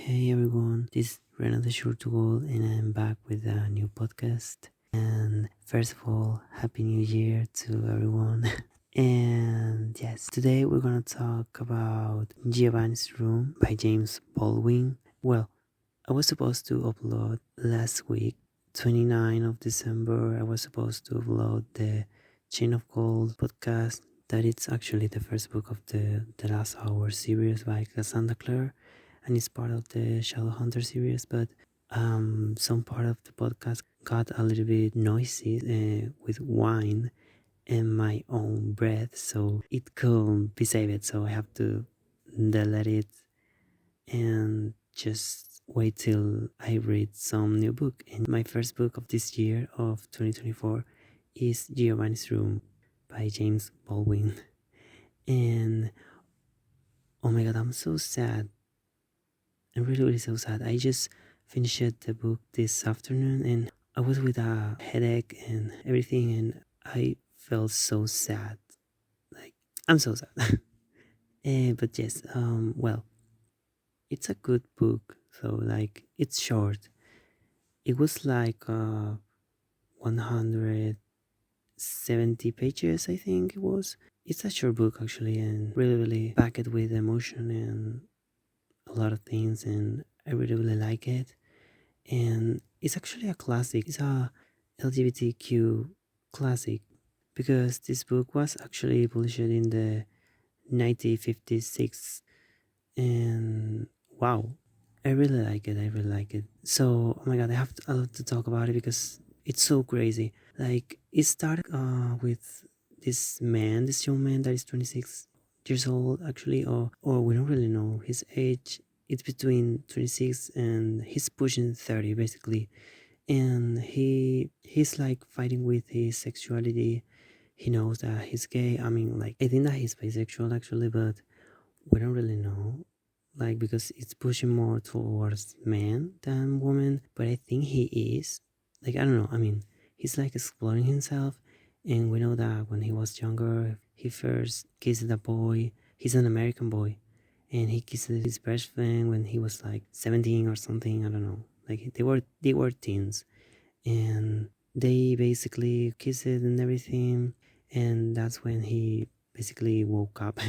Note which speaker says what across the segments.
Speaker 1: Hey everyone, this is Reno the shurtugal and I'm back with a new podcast. And first of all, Happy New Year to everyone. And yes, today we're gonna talk about Giovanni's Room by James Baldwin. Well, I was supposed to upload last week, 29th of December. I was supposed to upload the Chain of Gold podcast. That it's actually the first book of the Last Hour series by Cassandra Clare, and it's part of the Shadowhunter series, but some part of the podcast got a little bit noisy with wine and my own breath, so it couldn't be saved, so I have to delete it and just wait till I read some new book. And my first book of this year of 2024 is Giovanni's Room by James Baldwin. And oh my god, I'm so sad. I'm really so sad. I just finished the book this afternoon and I was with a headache and everything, and I felt so sad. Like, I'm so sad. But yes, well, it's a good book. So like, it's short. It was like 170 pages, I think it was. It's a short book actually, and really packed with emotion and a lot of things, and I really like it. And it's actually a classic. It's a LGBTQ classic because this book was actually published in the 1956, and wow, I really like it. I really like it. So, oh my god, I love to talk about it because it's so crazy. Like, it started with this man, this young man that is 26 years old, actually, or we don't really know his age. It's between 26 and he's pushing 30, basically. And he's like fighting with his sexuality. He knows that he's gay. I mean, like, I think that he's bisexual, actually, but we don't really know, like, because it's pushing more towards man than woman, but I think he is, like, I don't know, I mean, he's like exploring himself. And we know that when he was younger, he first kissed a boy. He's an American boy, and he kissed his best friend when he was like 17 or something, I don't know, like they were teens, and they basically kissed and everything. And that's when he basically woke up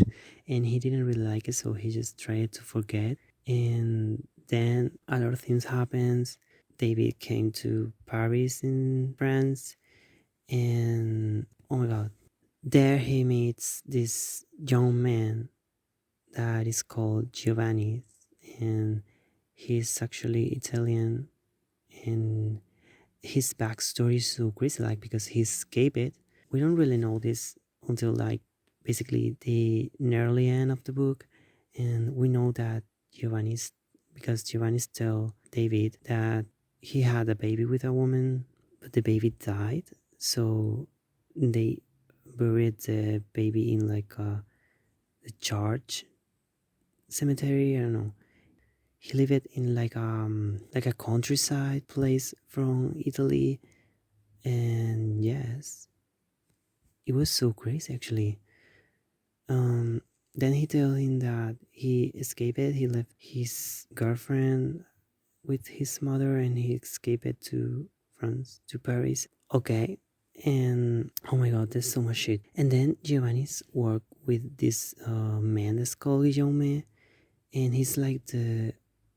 Speaker 1: and he didn't really like it, so he just tried to forget. And then a lot of things happens. David came to Paris in France, and oh my god, there he meets this young man that is called Giovanni, and he's actually Italian. And his backstory is so crazy, like, because he escaped it. We don't really know this until like basically the nearly end of the book, and we know that Giovanni's because Giovanni's tell David that he had a baby with a woman, but the baby died, so they buried the baby in like a church cemetery. I don't know. He lived in like a countryside place from Italy, and yes, it was so crazy actually. Then he told him that he escaped. He left his girlfriend with his mother, and he escaped to France, to Paris. Okay, and oh my god, there's so much shit. And then Giovanni's work with this man that's called Guillaume, and he's like the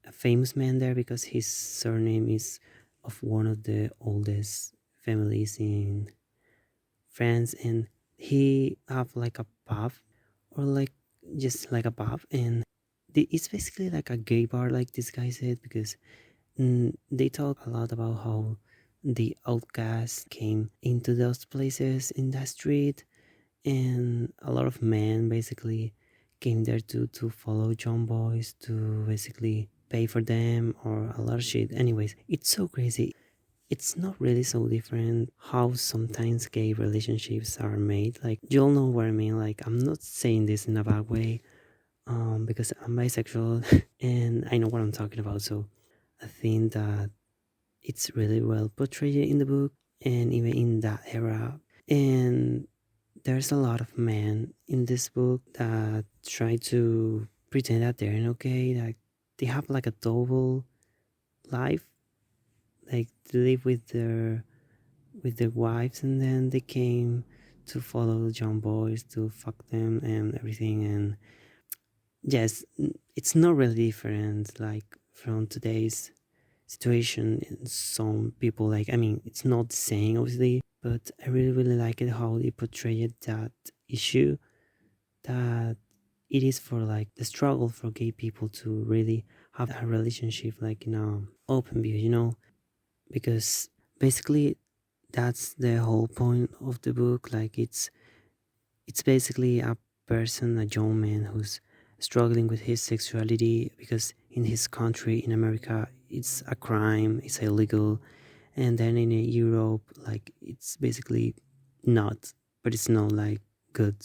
Speaker 1: a famous man there because his surname is of one of the oldest families in France, and he have like a pub, or like just like a pub, and it's basically like a gay bar, like this guy said, because they talk a lot about how the outcasts came into those places in that street, and a lot of men basically came there to follow young boys, to basically pay for them, or a lot of shit. Anyways, it's so crazy. It's not really so different how sometimes gay relationships are made. Like, you'll know what I mean. Like, I'm not saying this in a bad way, because I'm bisexual and I know what I'm talking about. So I think that it's really well portrayed in the book, and even in that era. And there's a lot of men in this book that try to pretend that they're okay, like they have like a double life, like they live with their wives, and then they came to follow the young boys to fuck them and everything. And yes, it's not really different like from today's situation. In some people, like, I mean, it's not the same obviously, but I really like it how they portrayed that issue, that it is for like the struggle for gay people to really have a relationship like in a open view, you know, because basically that's the whole point of the book. Like it's basically a person, a young man who's struggling with his sexuality because in his country, in America, it's a crime, it's illegal, and then in Europe, like it's basically not, but it's not like good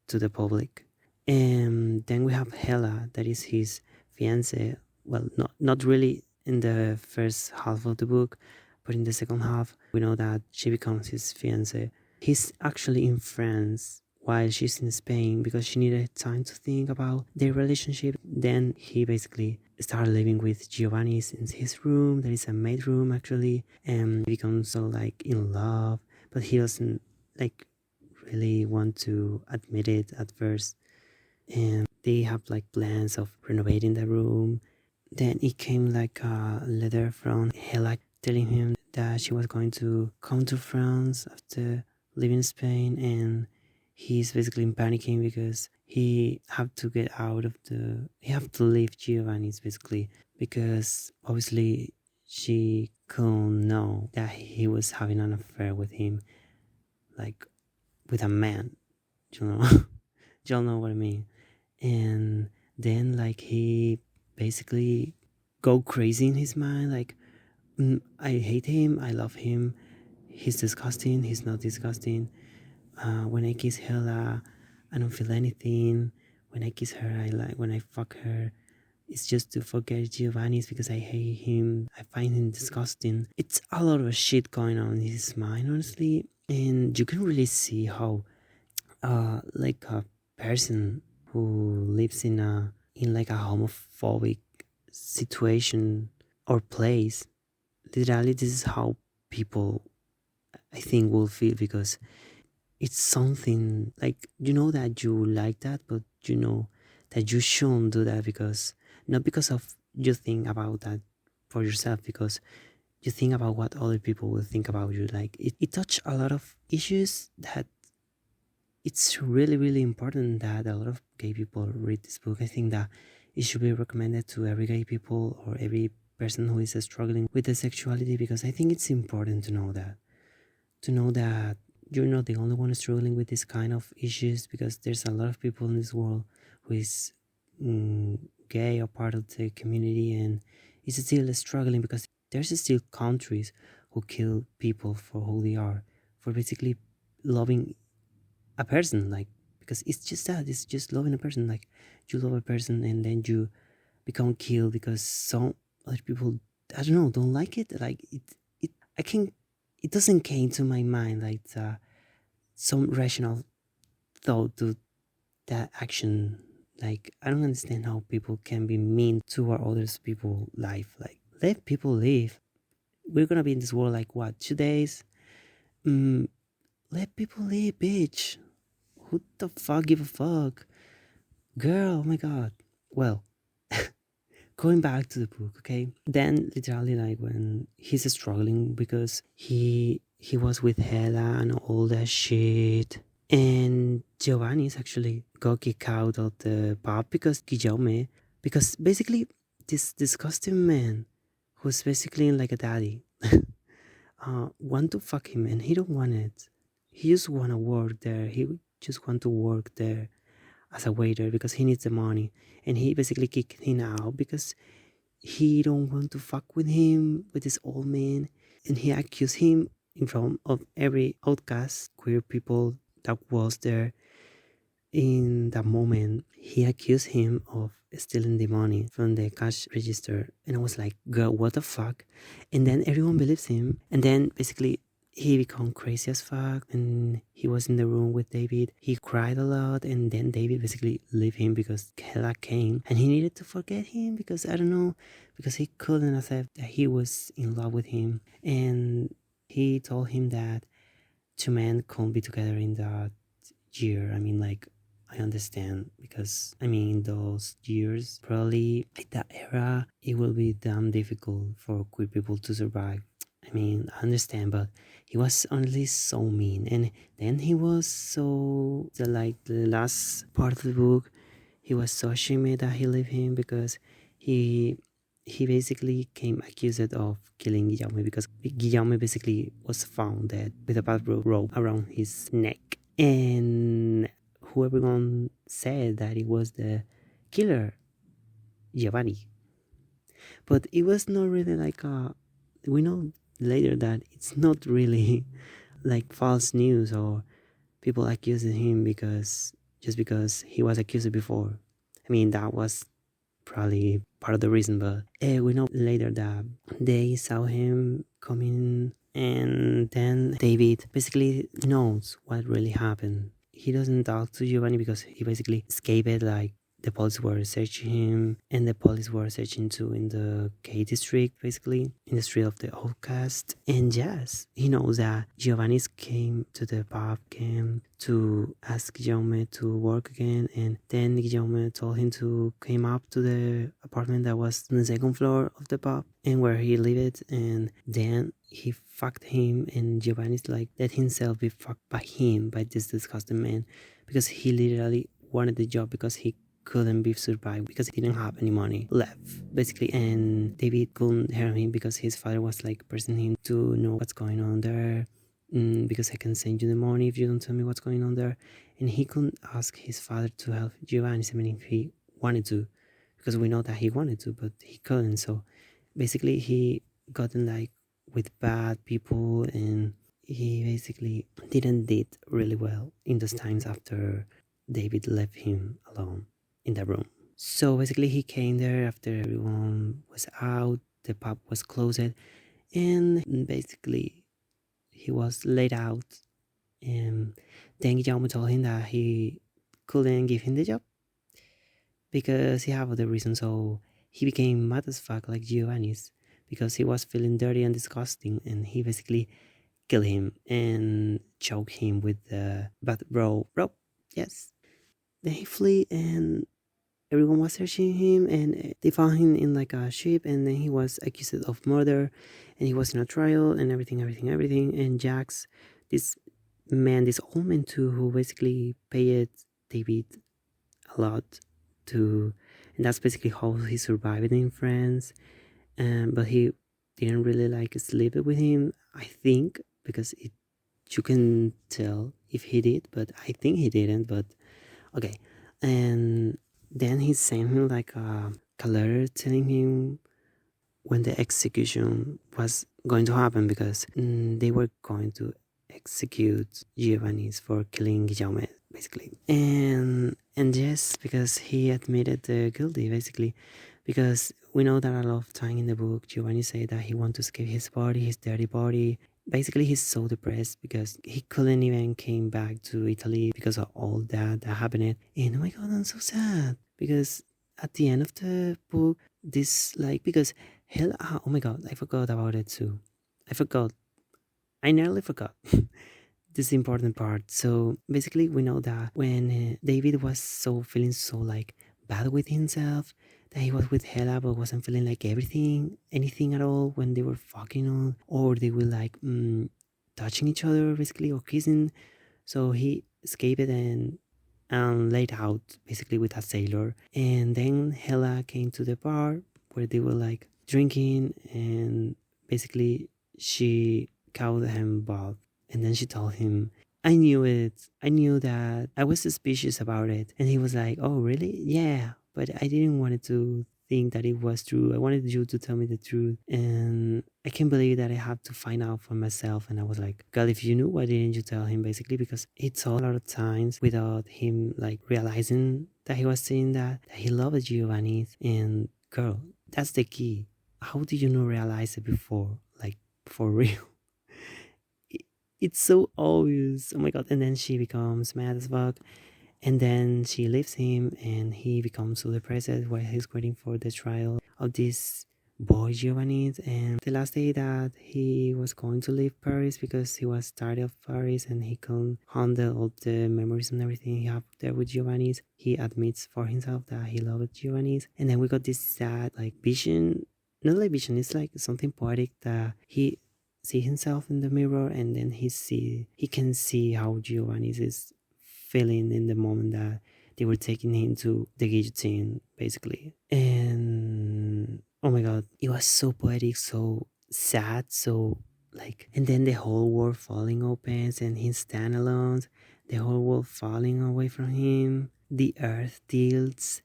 Speaker 1: to the public. And then we have Hela, that is his fiance. Well, not really in the first half of the book, but in the second half, we know that she becomes his fiance. He's actually in France while she's in Spain because she needed time to think about their relationship. Then he basically started living with Giovanni in his room. That is a maid room actually, and he becomes so like in love, but he doesn't like really want to admit it at first. And they have like plans of renovating the room. Then it came like a letter from Hela telling him that she was going to come to France after living in Spain, and he's basically panicking because he have to get out of he have to leave Giovanni's basically, because obviously she couldn't know that he was having an affair with him, like with a man, you know. Y'all know what I mean. And then like he basically go crazy in his mind, like, I hate him, I love him, he's disgusting, he's not disgusting. When I kiss Hela, I don't feel anything. When I kiss her, when I fuck her, it's just to forget Giovanni's because I hate him, I find him disgusting. It's a lot of shit going on in his mind, honestly. And you can really see how like a person who lives in like a homophobic situation or place, literally this is how people, I think, will feel, because it's something like, you know, that you like that, but you know that you shouldn't do that, because not because of you think about that for yourself, because you think about what other people will think about you. Like it touched a lot of issues that it's really important that a lot of gay people read this book. I think that it should be recommended to every gay people or every person who is struggling with their sexuality, because I think it's important to know that you're not the only one struggling with this kind of issues, because there's a lot of people in this world who is gay or part of the community and is still struggling, because there's still countries who kill people for who they are, for basically loving a person, like, because it's just that, it's just loving a person. Like, you love a person and then you become killed because some other people, I don't know, don't like it. Like it doesn't came to my mind like some rational thought to that action. Like, I don't understand how people can be mean toward others people life. Like, let people live. We're gonna be in this world like what, 2 days? Let people live, bitch. Who the fuck give a fuck? Girl, oh my god. Well, going back to the book, okay? Then literally like when he's struggling because he was with Hela and all that shit. And Giovanni is actually got kicked out of the pub because Guillaume, because basically this disgusting man who's basically like a daddy want to fuck him, and he don't want it. He just want to work there. He just want to work there as a waiter because he needs the money, and he basically kicked him out because he don't want to fuck with him, with this old man. And he accused him in front of every outcast queer people that was there in that moment. He accused him of stealing the money from the cash register, and I was like, girl, what the fuck? And then everyone believes him, and then basically he became crazy as fuck, and he was in the room with David. He cried a lot, and then David basically left him because Hela came, and he needed to forget him because I don't know, because he couldn't accept that he was in love with him, and he told him that two men can't be together in that year. I mean, like, I understand because I mean, those years, probably like that era, it will be damn difficult for queer people to survive. I mean, I understand, but he was honestly so mean, and then he was so the last part of the book, he was so ashamed that he left him because he he basically came accused of killing Guillaume because Guillaume basically was found dead with a bad rope around his neck, and who everyone said that it was the killer, Giovanni. But it was not really like a. We know later that it's not really like false news or people accusing him because just because he was accused before. I mean, that was probably part of the reason, but we know later that they saw him coming, and then David basically knows what really happened. He doesn't talk to Giovanni because he basically escaped, like the police were searching him, and the police were searching too in the K district, basically in the street of the outcast. And yes, he knows that Giovanni came to the pub, came to ask Guillaume to work again, and then Guillaume told him to came up to the apartment that was on the second floor of the pub and where he lived, and then he fucked him, and Giovanni's like let himself be fucked by him, by this disgusting man, because he literally wanted the job because he couldn't be survived because he didn't have any money left, basically. And David couldn't hear him because his father was like pressing him to know what's going on there, because I can send you the money if you don't tell me what's going on there. And he couldn't ask his father to help Giovanni, I mean, if he wanted to, because we know that he wanted to, but he couldn't. So basically he gotten like with bad people, and he basically didn't did really well in those times after David left him alone in the room. So basically he came there after everyone was out, the pub was closed, and basically he was laid out, and then Guillermo told him that he couldn't give him the job because he had other reasons. So he became mad as fuck like Giovanni's because he was feeling dirty and disgusting, and he basically killed him and choked him with the bad rope. Yes. Then he flee, and everyone was searching him, and they found him in like a ship, and then he was accused of murder, and he was in a trial and everything. And Jax, this man, this old man too, who basically paid David a lot to, and that's basically how he survived in France. But he didn't really like sleep with him, I think, because you can tell if he did, but I think he didn't. But okay, and then he sent him like a letter telling him when the execution was going to happen, because they were going to execute Giovanni's for killing Guillaume, basically. And yes, because he admitted the guilty, basically, because we know that a lot of time in the book Giovanni said that he wanted to escape his body, his dirty body. Basically, he's so depressed because he couldn't even came back to Italy because of all that happened. And oh my god, I'm so sad because at the end of the book, this like because hell, oh my god, I forgot about it too. I nearly forgot. This is the important part. So basically, we know that when David was so feeling so like bad with himself, that he was with Hela but wasn't feeling like anything at all when they were fucking on, or they were like touching each other basically or kissing. So he escaped and laid out basically with a sailor, and then Hela came to the bar where they were like drinking, and basically she called him Bob, and then she told him, I knew it. I knew that. I was suspicious about it. And he was like, oh, really? Yeah. But I didn't want it to think that it was true. I wanted you to tell me the truth. And I can't believe that I have to find out for myself. And I was like, God, if you knew, why didn't you tell him, basically? Because he told a lot of times without him like realizing that he was saying that he loved Giovanni. And girl, that's the key. How did you not realize it before? Like, for real? It's so obvious. Oh my god. And then she becomes mad as fuck. And then she leaves him and he becomes so depressed while he's waiting for the trial of this boy Giovanni. And the last day that he was going to leave Paris because he was tired of Paris and he couldn't handle all the memories and everything he had there with Giovanni, he admits for himself that he loved Giovanni. And then we got this sad like vision. Not like vision, it's like something poetic that he see himself in the mirror and then he can see how Giovanni is feeling in the moment that they were taking him to the guillotine, basically. And oh my god, it was so poetic, so sad, so like, and then the whole world falling opens and he stand alone, the whole world falling away from him, the earth tilts,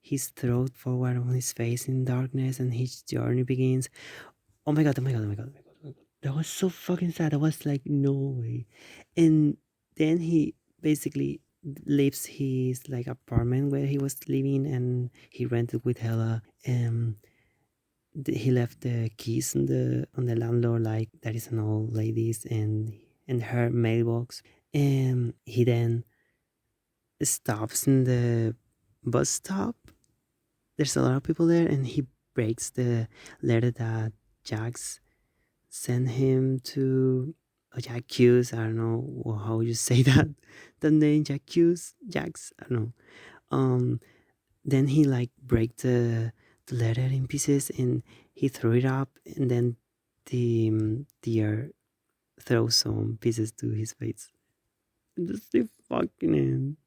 Speaker 1: his throat forward on his face in darkness, and his journey begins. Oh my god, oh my god, oh my god, oh my god, oh my god. That was so fucking sad. I was like, no way. And then he basically leaves his like apartment where he was living and he rented with Hella. He left the keys on the landlord, like that is an old lady's and her mailbox. And he then stops in the bus stop. There's a lot of people there, and he breaks the letter that Jax sent him to Jacques. I don't know how you say that. The name Jax. I don't know. Then he like break the letter in pieces and he threw it up, and then the air throws some pieces to his face. And that's the fucking end.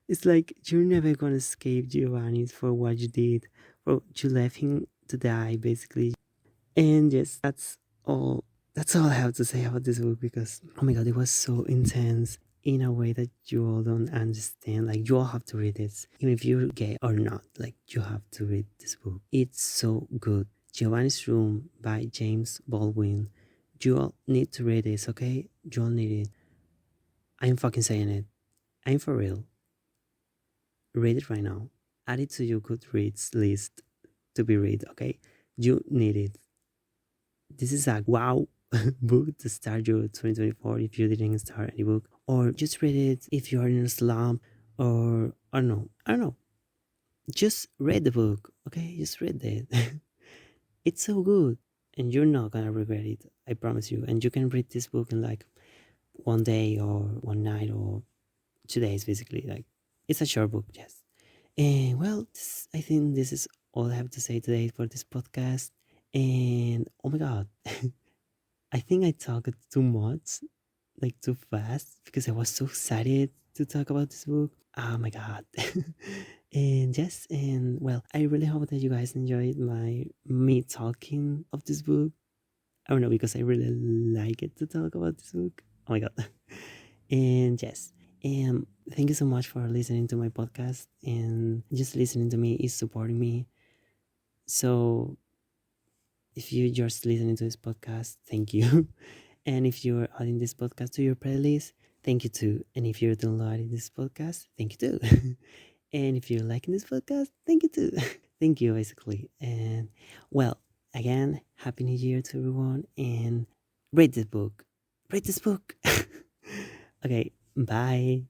Speaker 1: It's like you're never gonna escape Giovanni for what you did, for you left him to die, basically. And yes, all. That's all I have to say about this book because oh my god, it was so intense in a way that you all don't understand. Like you all have to read this, even if you're gay or not. Like you have to read this book. It's so good. Giovanni's Room by James Baldwin. You all need to read this, okay? You all need it. I'm fucking saying it. I'm for real. Read it right now. Add it to your Goodreads list to be read, okay? You need it. This is a wow book to start your 2024 if you didn't start any book, or just read it if you are in a slump, or I don't know. Just read the book, okay? Just read it. It's so good, and you're not gonna regret it. I promise you. And you can read this book in like one day or one night or 2 days, basically. Like it's a short book, yes. And well, I think this is all I have to say today for this podcast. And oh my god, I think I talked too much, like too fast, because I was so excited to talk about this book. Oh my god. And yes, and well, I really hope that you guys enjoyed me talking of this book. I don't know, because I really like it to talk about this book. Oh my god. And yes, and thank you so much for listening to my podcast, and just listening to me is supporting me. So if you're just listening to this podcast, thank you. And if you're adding this podcast to your playlist, thank you too. And if you're downloading this podcast, thank you too. And if you're liking this podcast, thank you too. Thank you, basically. And well, again, Happy New Year to everyone. And read this book. Read this book. Okay, bye.